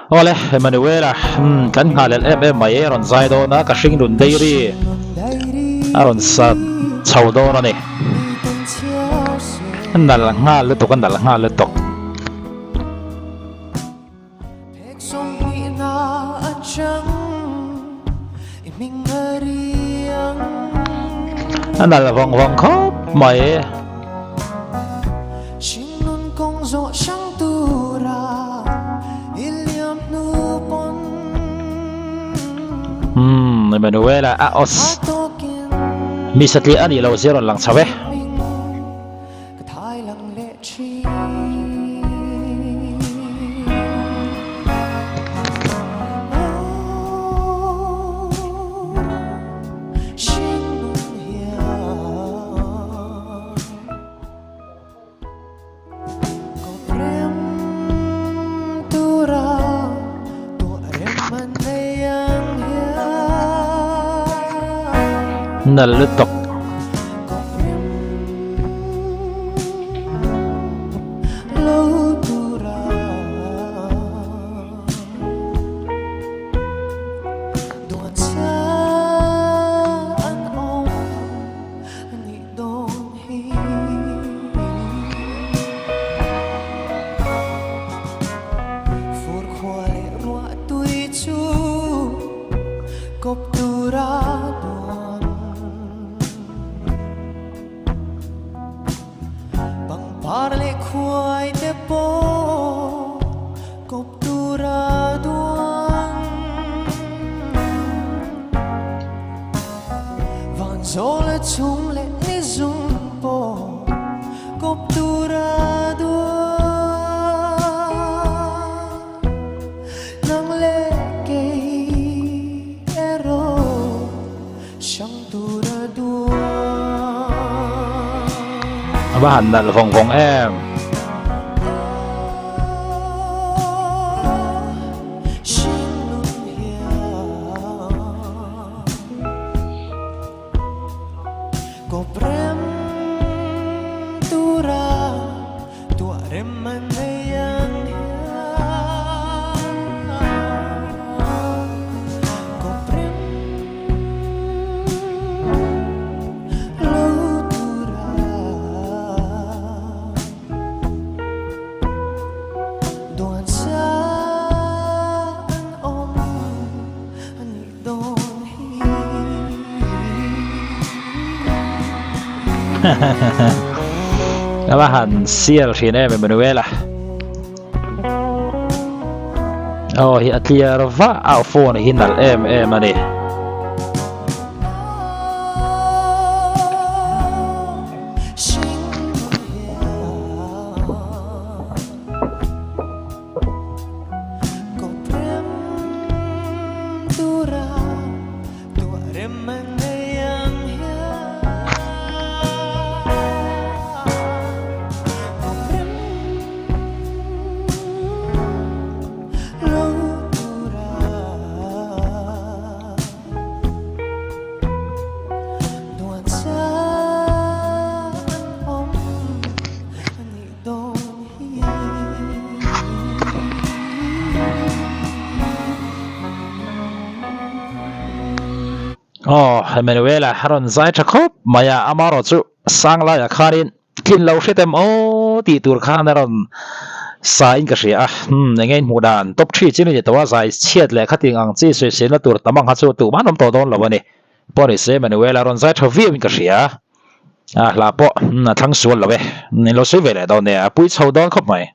ole Manuela kan ngal em mai ron zai do na ka hring run dei ri aron sa chau do na ni nal ngal le to kan nal ngal le to nal vong vong khop mai Manuela aos misatli ani lo zero lang sawe naletok Parle kuai te po koptura duang van zole chung le ni zum po koptura duang nang le ke ero shang tura duang bahan nal vong vong em Koprem tura tua remanayang koprem lutura doan saan om ani don bahan sial sini Manuela oh hi atliar va au phone hinal em ani oh Manuela haron zai chakop maya amaro chu sangla ya kharin kin lo shetem o ti tur khan ron sa in ka ria ngen mudan top 3 chini je tawa zai chiat le khating ang chi se se na tur tamang ha chu tu manom to don lawani pori se Manuela ron zai thawi in ka ria la po na thang sual lawe ni lo se vele don ne apui chho don khop mai